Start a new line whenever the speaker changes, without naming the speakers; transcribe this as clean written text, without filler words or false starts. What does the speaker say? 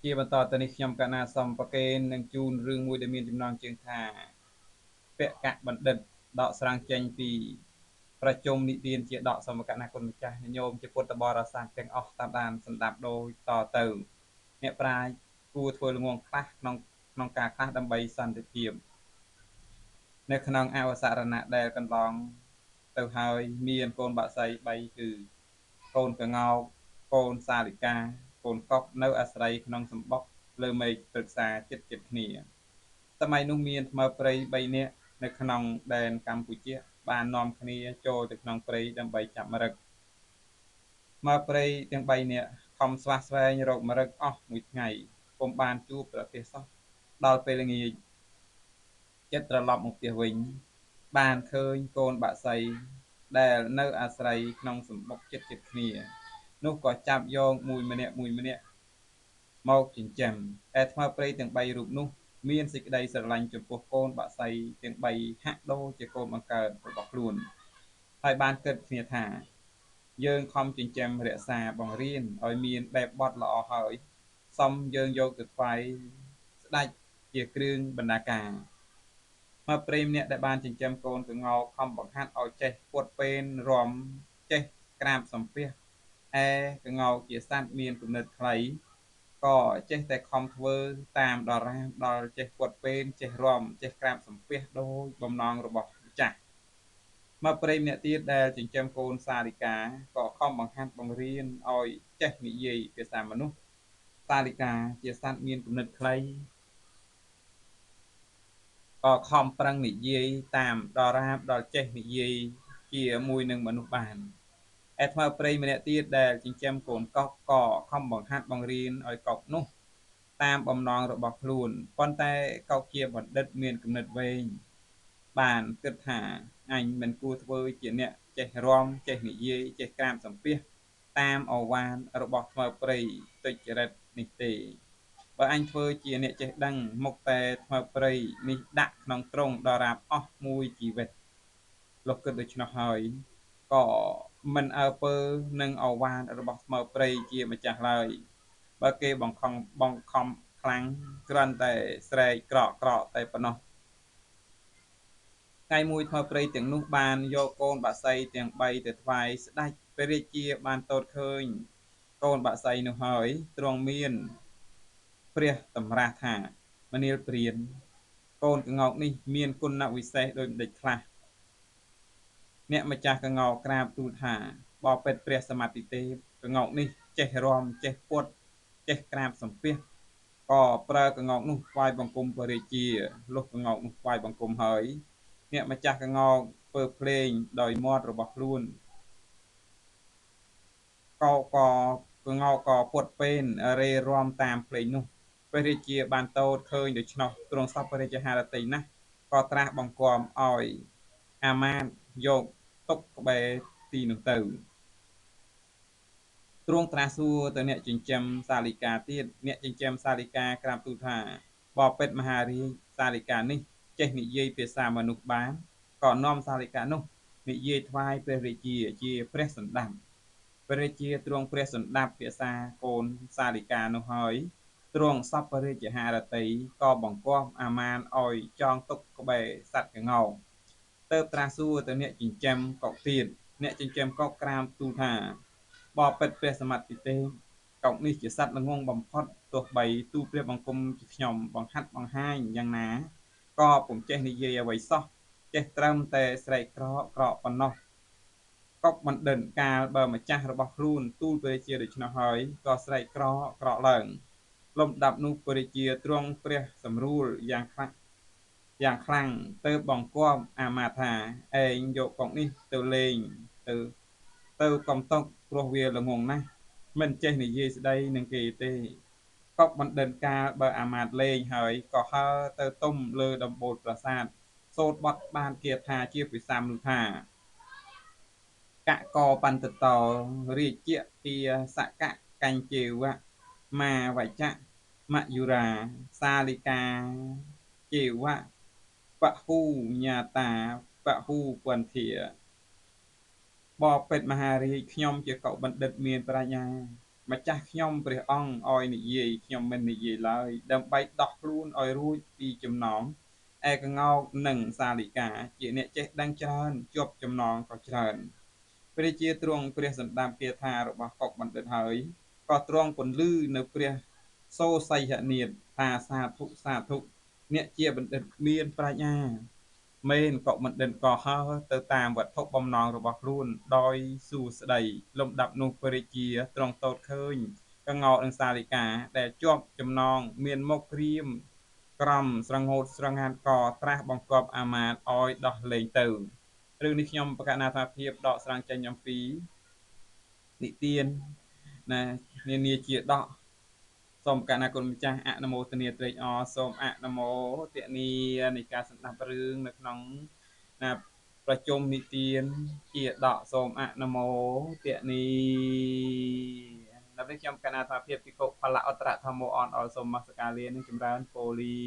ជាបន្តទៅនេះខ្ញុំកណាសំប្រកេននឹងជូនរឿងមួយដែលមានចំណងជើងថាពកបណ្ឌិតដកស្រង់ចេញពីប្រជុំនិទានជាដកសមកណាគុណម្ចាស់ញោមជាពុទ្ធបរិស័ទទាំងអស់តាមដានសម្ដាប់ដោយតទៅអ្នកប្រាជ្ញគួរធ្វើល្ងងខ្លះក្នុងការខ្លះដើម្បីសន្តិភាពនៅក្នុងអវសារណៈដែលកន្លងទៅហើយមានកូនបាក់សី3គឺកូនកងោកកូនសាលិកាកូនកុកនៅអាស្រ័យក្នុងសម្បុកលើមេឃព្រឹក្សាចិត្តគ្នាសម័យនោះមានថ្មព្រៃ3នាក់នៅក្នុងដែនកម្ពុជាបាននាំគ្នាចូលទៅក្នុងព្រៃដើម្បីចាប់មរឹកថ្មព្រៃទាំង3នាក់ខំស្វះស្វែងរកម្រឹកអស់មួយថ្ងៃពុំបានជួបប្រទះសោះដល់ពេលល្ងាចចិត្តត្រឡប់មកផ្ទះវិញបានឃើញកូនបាក់សីដែលនៅអាស្រ័យក្នុងសម្បុកចិត្តគ្នានោះក៏ចាប់យកមួយម្នាក់មកចិញ្ចឹមតែថ្មព្រៃទាំង3រូបនោះមានសេចក្តីស្រឡាញ់ចំពោះកូនបាក់សីទាំង3ហាក់ដូចជាកូនបង្កើតរបស់ខ្លួនហើយបានគិតគ្នាថាយើងខំចិញ្ចឹមរក្សាបង្រៀនឲ្យមានបែបបទល្អហើយសុំយើងយកទៅថ្វាយស្ដេចជាគ្រឿងបណ្ណាការមកព្រេមអ្នកដែលបានចិញ្ចឹមកូនកងោខំបង្ហាត់ឲ្យចេះពួតពេនរំចេះក្រាបសំពះឯកងោជាសត្វមានគំនិតខ្លីក៏ចេះតែខំធ្វើតាមដរាបដល់ចេះពួតពេនចេះរំចេះក្រាបសំពះដោយបំណងរបស់ម្ចាស់មកព្រេមអ្នកទៀតដែលចិញ្ចឹមកូនសាលិកាក៏ខំបង្ហាត់បង្រៀនឲ្យចេះនិយាយភាសាមនុស្សសាលិកាជាសត្វមានគំនិតខ្លីក៏ខំប្រឹងនិយាយតាមដរាបដល់ចេះនិយាយជាមួយនឹងមនុស្សបានឯថ្មព្រៃម្នាក់ទៀតដែលចិញ្ចឹមកូនកុកក៏ខំបង្ហាត់បង្រៀនឲ្យកុកនោះតាមបំណងរបស់ខ្លួនប៉ុន្តែកុកជាបណ្ឌិតមានគំនិតវែងបានគិតថាអញមិនគួរធ្វើជាអ្នកចេះរំចេះនិយាយចេះក្រាបសំពះតាមអវានរបស់ថ្មព្រៃទុច្ចរិតនេះទេបើអញធ្វើជាអ្នកចេះដឹងមុខតែថ្មព្រៃនេះដាក់ក្នុងទ្រុងដរាបអស់មួយជីវិតលោកគិតដូច្នោះហើយក៏មិនអើពើនឹងអវានរបស់ថ្មព្រៃជាម្ចាស់ឡើយបើគេបង្ខំខ្លាំងគ្រាន់តែស្រែកក្រក់តែប៉ុណ្ណោះថ្ងៃមួយថ្មព្រៃទាំងនោះបានយកកូនបាក់សីទាំង3ទៅថ្វាយស្ដេចព្រះរាជាបានទតឃើញកូនបាក់សីនោះហើយទ្រង់មានព្រះតម្រាស់ថាមនាលព្រានកូនកងោកនេះមានគុណវិសេសដូចម្ដេចខ្លះអ្នកម្ចាស់កងោកក្រាបទូលថាបបិទ្ធព្រះសមត្ថទេពកងោកនេះចេះរំចេះពុតចេះក្រាបសំពះក៏ប្រើកងោកនោះថ្វាយបង្គំព្រះរាជាលុះកងោកនោះថ្វាយបង្គំហើយអ្នកម្ចាស់កងោកពើភ្លេងដោយមាត់របស់ខ្លួនកងោកក៏ពុតពេនរេរាំតាមភ្លេងនោះព្រះរាជាបានទតឃើញដូច្នោះទ្រង់សពរាជហឫទ័យណាស់ក៏ត្រាស់បង្គាប់ឲ្យអាមាត្យយកទុកក្បែរទីនោះទៅទ្រង់ត្រាស់សួរទៅអ្នកចិញ្ចឹមសាលិកាទៀតអ្នកចិញ្ចឹមសាលិកាក្រាបទូលថាបបិទ្ធមហារាជសាលិកានេះចេះនិយាយភាសាមនុស្សបានក៏នាំសាលិកានោះនិយាយថ្វាយព្រះរាជាព្រះសណ្ដាប់ព្រះរាជាទ្រង់ព្រះសណ្ដាប់ភាសាកូនសាលិកានោះហើយទ្រង់សពរាជហឫទ័យក៏បង្គាប់អាមាត្យឲ្យចងទុកក្បែរសត្វក្ងោកទៅត្រាស់សួរទៅអ្នកចិញ្ចឹមកុកទៀតអ្នកចិញ្ចឹមកុកក្រាបទូលថាបបិទ្ធព្រះសមត្ថទេពកុកនេះជាសត្វល្ងងបំផុតទោះបីទូលព្រះបង្គំជាខ្ញុំបង្ហាត់បង្ហាញយ៉ាងណាក៏ពុំចេះនិយាយអ្វីសោះចេះត្រឹមតែស្រែកក្រក់ប៉ុណ្ណោះកុកបណ្ឌិតកាលបើម្ចាស់របស់ខ្លួនទូលព្រះរាជាដូច្នោះហើយក៏ស្រែកក្រក់ឡើងលំដាប់នោះព្រះរាជាទ្រង់ព្រះសម្រួលយ៉ាងខ្លាំងទៅបង្គាប់អាមាត្យថាឯងយកកុកនេះទៅលេងទៅកំតុកព្រោះវាល្ងងណាស់មិនចេះនិយាយស្ដីនឹងគេទេកុកបណ្ឌិតកាលបើអាមាត្យលេងហើយក៏ហើរទៅទុំលើដំបូលប្រាសាទសូត្របទបានគាថាជាភាសាមនុស្សថាកកបន្ទតោរាជពាសកកញ្ជេវៈមាវចៈមយុរាសាលិកាជេវៈបហូញាតាបហូពន្ធាបបិទ្ធមហារាជខ្ញុំជាកុបណ្ឌិតមានប្រាជ្ញា ម្ចាស់ខ្ញុំព្រះអង្គឲ្យនិយាយខ្ញុំមិននិយាយឡើយដើម្បីដោះខ្លួនឲ្យរួចពីចំណងឯកងោកនិងសាលិកាជាអ្នកចេះដឹងច្រើនជាប់ចំណងក៏ច្រើនព្រះជាទ្រង់ព្រះសន្តាប់គាថារបស់កុកបណ្ឌិតហើយក៏ទ្រង់ពន្លឺនៅព្រះសូសីហនាថថាសាធុសាធុអ្នកជាបណ្ឌិតមានប្រាជ្ញាមែនកុកបណ្ឌិតក៏ហើរទៅតាមវត្ថុបំណងរបស់ខ្លួនដោយសួស្ដីលំដាប់នោះព្រះរាជាទ្រង់ទតឃើញកងោកនិងសាលិកាដែលជាប់ចំណងមានមុខក្រៀមក្រំស្រងោតស្រងាត់ក៏ត្រាស់បង្គាប់អាមាត្យឲ្យដោះលែងទៅរឿងនេះខ្ញុំបកណ្ណាថាភាពដកស្រង់ចេញអំពីនិទានណានានាជាដកសូមកណ្ណាគុណម្ចាស់អនុមោទនាត្រេកអរសូមអនុមោទនានៃការស្ដាប់រឿងនៅក្នុងណាប្រជុំនិទានជាដកសូមអនុមោទនាដល់នេះខ្ញុំកណ្ណាថាភាពពិខុផលអត្តរធម្មអនអរសូមមកសកាលានឹងចម្រើនពូលី